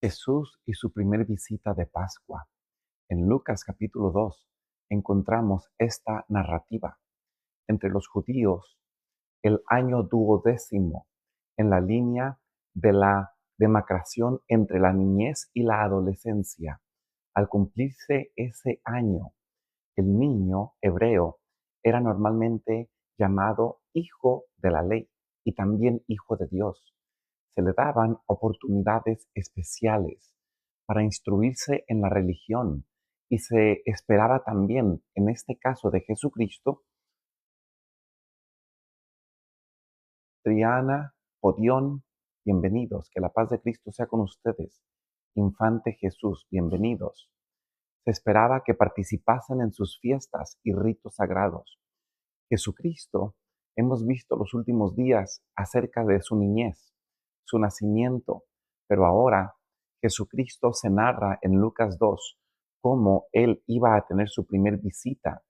Jesús y su primer visita de Pascua. En Lucas capítulo 2 encontramos esta narrativa. Entre los judíos, el año duodécimo, en la línea de la demarcación entre la niñez y la adolescencia. Al cumplirse ese año, el niño hebreo era normalmente llamado hijo de la ley y también hijo de Dios. Se le daban oportunidades especiales para instruirse en la religión y se esperaba también, en este caso de Jesucristo, Triana, Podión, bienvenidos, que la paz de Cristo sea con ustedes. Infante Jesús, bienvenidos. Se esperaba que participasen en sus fiestas y ritos sagrados. Jesucristo, hemos visto los últimos días acerca de su niñez, su nacimiento, pero ahora Jesucristo se narra en Lucas 2 cómo él iba a tener su primer visita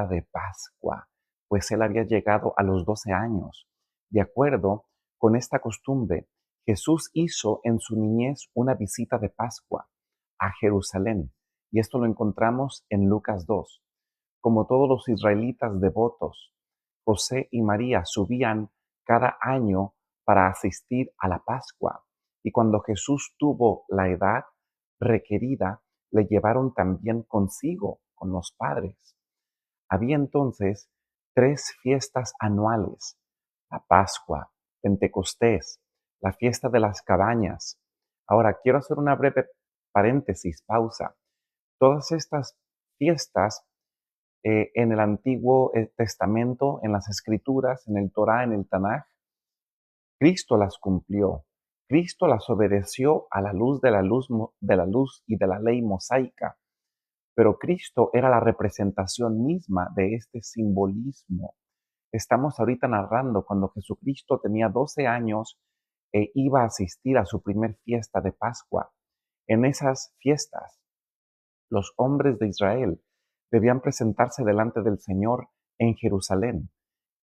de Pascua, pues él había llegado a los 12 años. De acuerdo con esta costumbre, Jesús hizo en su niñez una visita de Pascua a Jerusalén, y esto lo encontramos en Lucas 2. Como todos los israelitas devotos, José y María subían cada año para asistir a la Pascua, y cuando Jesús tuvo la edad requerida, le llevaron también consigo con los padres. Había entonces 3 fiestas anuales: la Pascua, Pentecostés, la fiesta de las cabañas. Ahora, quiero hacer una breve paréntesis, pausa. Todas estas fiestas en el Antiguo Testamento, en las Escrituras, en el Torá, en el Tanaj, Cristo las cumplió. Cristo las obedeció a la luz de la luz y de la ley mosaica. Pero Cristo era la representación misma de este simbolismo. Estamos ahorita narrando cuando Jesucristo tenía 12 años e iba a asistir a su primer fiesta de Pascua. En esas fiestas, los hombres de Israel debían presentarse delante del Señor en Jerusalén.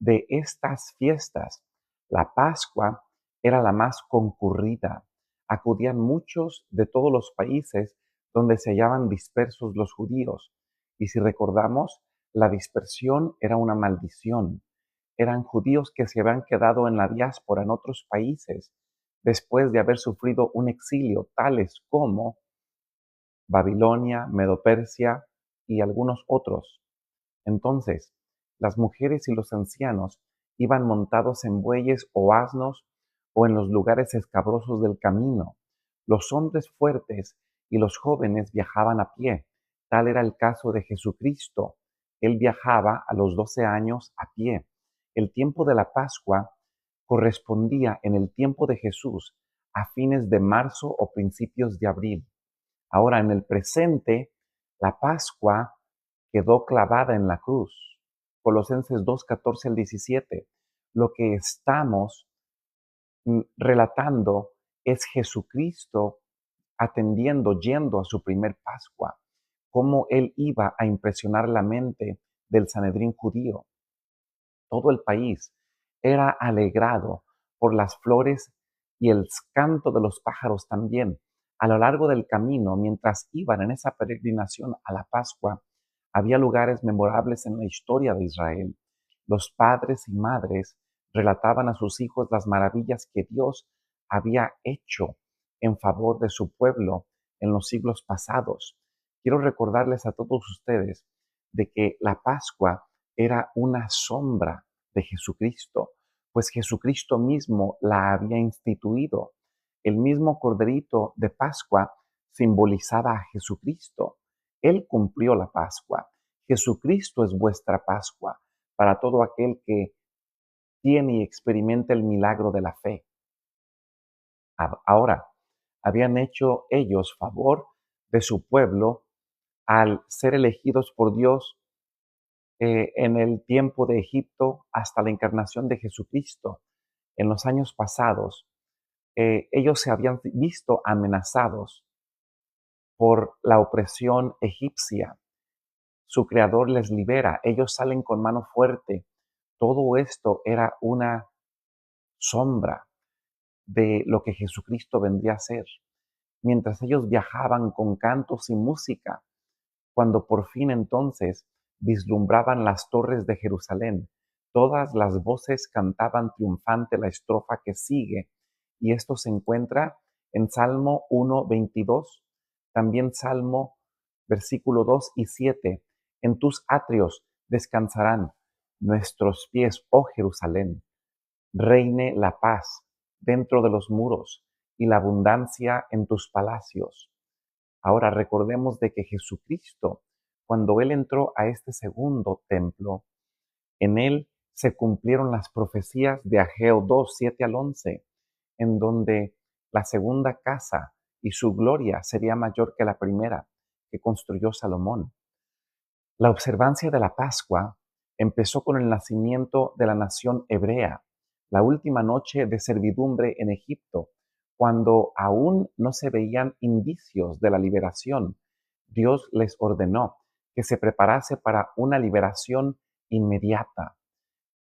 De estas fiestas, la Pascua era la más concurrida. Acudían muchos de todos los países donde se hallaban dispersos los judíos. Y si recordamos, la dispersión era una maldición. Eran judíos que se habían quedado en la diáspora en otros países después de haber sufrido un exilio, tales como Babilonia, Medo-Persia y algunos otros. Entonces, las mujeres y los ancianos iban montados en bueyes o asnos o en los lugares escabrosos del camino. Los hombres fuertes y los jóvenes viajaban a pie. Tal era el caso de Jesucristo. Él viajaba a los 12 años a pie. El tiempo de la Pascua correspondía en el tiempo de Jesús a fines de marzo o principios de abril. Ahora, en el presente, la Pascua quedó clavada en la cruz. Colosenses 2, 14 al 17. Lo que estamos relatando es Jesucristo atendiendo, yendo a su primer Pascua, cómo él iba a impresionar la mente del Sanedrín judío. Todo el país era alegrado por las flores y el canto de los pájaros también. A lo largo del camino, mientras iban en esa peregrinación a la Pascua, había lugares memorables en la historia de Israel. Los padres y madres relataban a sus hijos las maravillas que Dios había hecho en favor de su pueblo en los siglos pasados. Quiero recordarles a todos ustedes de que la Pascua era una sombra de Jesucristo, pues Jesucristo mismo la había instituido. El mismo corderito de Pascua simbolizaba a Jesucristo. Él cumplió la Pascua. Jesucristo es vuestra Pascua para todo aquel que tiene y experimenta el milagro de la fe. Ahora, habían hecho ellos favor de su pueblo al ser elegidos por Dios en el tiempo de Egipto hasta la encarnación de Jesucristo. En los años pasados, ellos se habían visto amenazados por la opresión egipcia. Su creador les libera, ellos salen con mano fuerte. Todo esto era una sombra. de lo que Jesucristo vendría a ser. Mientras ellos viajaban con cantos y música, cuando por fin entonces vislumbraban las torres de Jerusalén, todas las voces cantaban triunfante la estrofa que sigue, y esto se encuentra en Salmo 1:22, también Salmo versículo 2 y 7. En tus atrios descansarán nuestros pies, oh Jerusalén. Reine la paz dentro de los muros y la abundancia en tus palacios. Ahora recordemos de que Jesucristo, cuando Él entró a este segundo templo, en Él se cumplieron las profecías de Ageo 2, 7 al 11, en donde la segunda casa y su gloria sería mayor que la primera que construyó Salomón. La observancia de la Pascua empezó con el nacimiento de la nación hebrea, la última noche de servidumbre en Egipto, cuando aún no se veían indicios de la liberación. Dios les ordenó que se preparase para una liberación inmediata.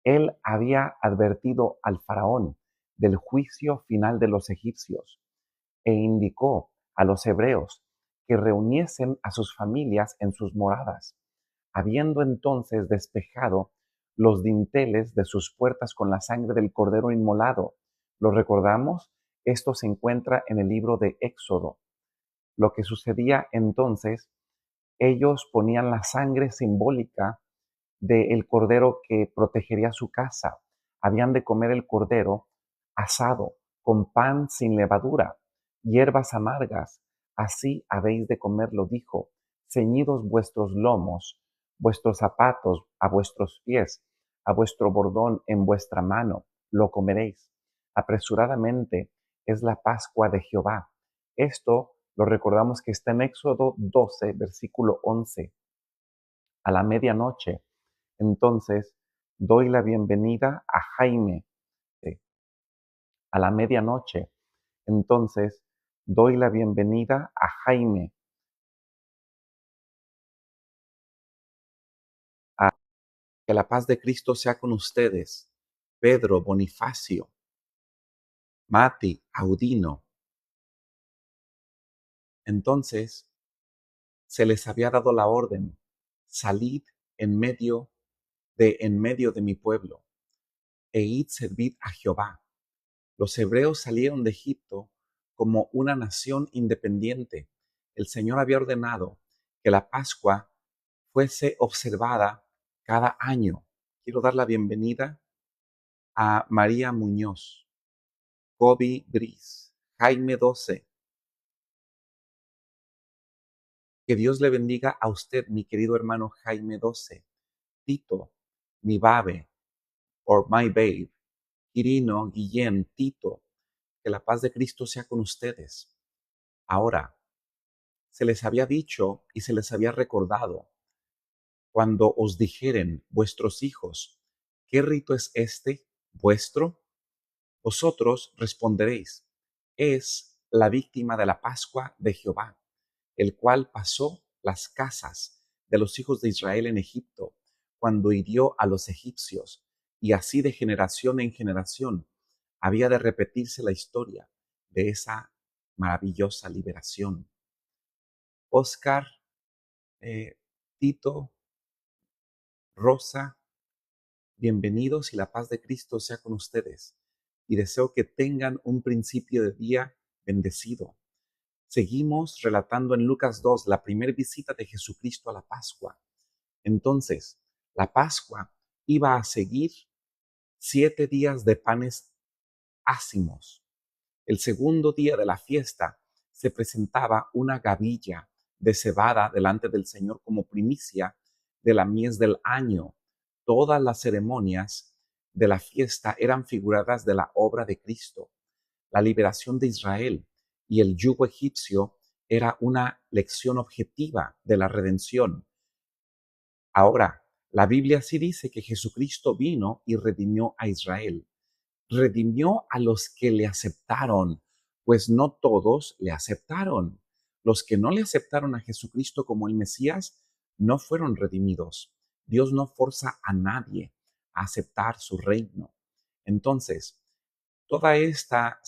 Él había advertido al faraón del juicio final de los egipcios e indicó a los hebreos que reuniesen a sus familias en sus moradas, habiendo entonces despejado los dinteles de sus puertas con la sangre del cordero inmolado. ¿Lo recordamos? Esto se encuentra en el libro de Éxodo. Lo que sucedía entonces, ellos ponían la sangre simbólica del cordero que protegería su casa. Habían de comer el cordero asado, con pan sin levadura, hierbas amargas. Así habéis de comerlo, dijo. Ceñidos vuestros lomos, vuestros zapatos a vuestros pies, a vuestro bordón en vuestra mano, lo comeréis. Apresuradamente es la Pascua de Jehová. Esto lo recordamos que está en Éxodo 12, versículo 11. A la medianoche, entonces, doy la bienvenida a Jaime. A la medianoche, entonces, doy la bienvenida a Jaime. A que la paz de Cristo sea con ustedes. Pedro, Bonifacio, Mati, Audino. Entonces, se les había dado la orden, salid en medio de mi pueblo, e id servid a Jehová. Los hebreos salieron de Egipto como una nación independiente. El Señor había ordenado que la Pascua fuese observada cada año. Quiero dar la bienvenida a María Muñoz, Kobe Gris, Jaime 12. Que Dios le bendiga a usted, mi querido hermano Jaime 12, Tito, mi babe, or my babe, Quirino, Guillén, Tito. Que la paz de Cristo sea con ustedes. Ahora, se les había dicho y se les había recordado cuando os dijeren vuestros hijos, ¿qué rito es este vuestro? Vosotros responderéis, es la víctima de la Pascua de Jehová, el cual pasó las casas de los hijos de Israel en Egipto, cuando hirió a los egipcios, y así de generación en generación había de repetirse la historia de esa maravillosa liberación. Oscar, Tito, Rosa, bienvenidos y la paz de Cristo sea con ustedes. Y deseo que tengan un principio de día bendecido. Seguimos relatando en Lucas 2 la primera visita de Jesucristo a la Pascua. Entonces, la Pascua iba a seguir 7 días de panes ácimos. El segundo día de la fiesta se presentaba una gavilla de cebada delante del Señor como primicia de la mies del año. Todas las ceremonias de la fiesta eran figuradas de la obra de Cristo. La liberación de Israel y el yugo egipcio era una lección objetiva de la redención. Ahora, la Biblia sí dice que Jesucristo vino y redimió a Israel. Redimió a los que le aceptaron, pues no todos le aceptaron. Los que no le aceptaron a Jesucristo como el Mesías no fueron redimidos. Dios no forza a nadie a aceptar su reino. Entonces, Toda esta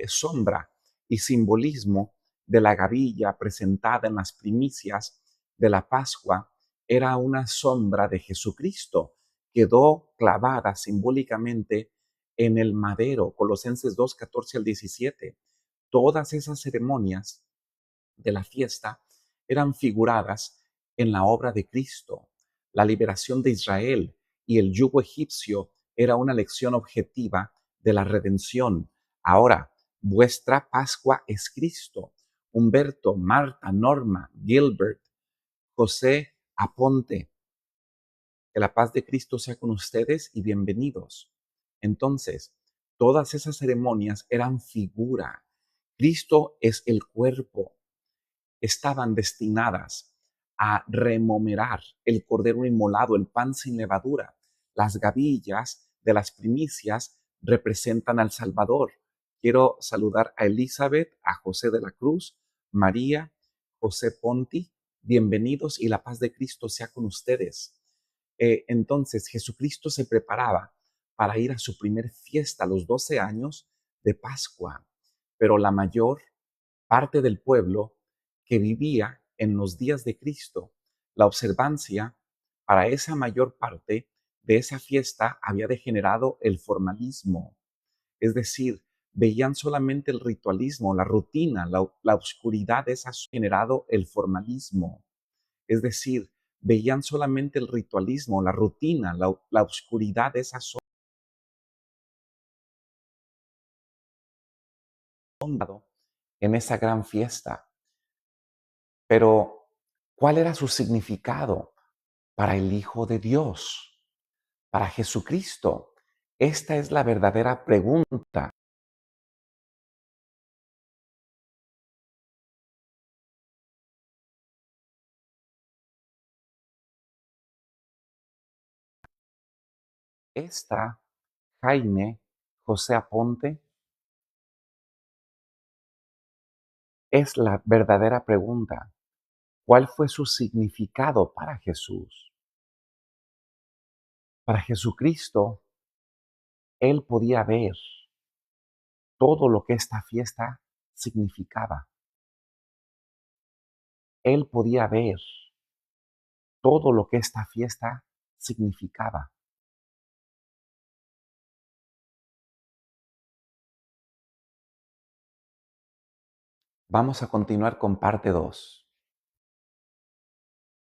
sombra y simbolismo de la gavilla presentada en las primicias de la Pascua era una sombra de Jesucristo. Quedó clavada simbólicamente en el madero, Colosenses 2, 14 al 17. Todas esas ceremonias de la fiesta eran figuradas en la obra de Cristo. La liberación de Israel y el yugo egipcio era una lección objetiva de la redención. Ahora, vuestra Pascua es Cristo. Humberto, Marta, Norma, Gilbert, José Aponte, que la paz de Cristo sea con ustedes y bienvenidos. Entonces, todas esas ceremonias eran figura. Cristo es el cuerpo. Estaban destinadas a rememorar el cordero inmolado, el pan sin levadura. Las gavillas de las primicias representan al Salvador. Quiero saludar a Elizabeth, a José de la Cruz, María, José Ponti. Bienvenidos y la paz de Cristo sea con ustedes. Entonces Jesucristo se preparaba para ir a su primer fiesta a los 12 años de Pascua, pero la mayor parte del pueblo que vivía en los días de Cristo, la observancia para esa mayor parte de esa fiesta había degenerado el formalismo, es decir, veían solamente el ritualismo, la rutina, la oscuridad de esa generado el formalismo, es decir, veían solamente el ritualismo, la rutina, la oscuridad de esa sombra en esa gran fiesta. Pero, ¿cuál era su significado para el Hijo de Dios, para Jesucristo? Esta es la verdadera pregunta. Esta, Jaime José Aponte, es la verdadera pregunta. ¿Cuál fue su significado para Jesús? Para Jesucristo, Él podía ver todo lo que esta fiesta significaba. Él podía ver todo lo que esta fiesta significaba. Vamos a continuar con parte 2.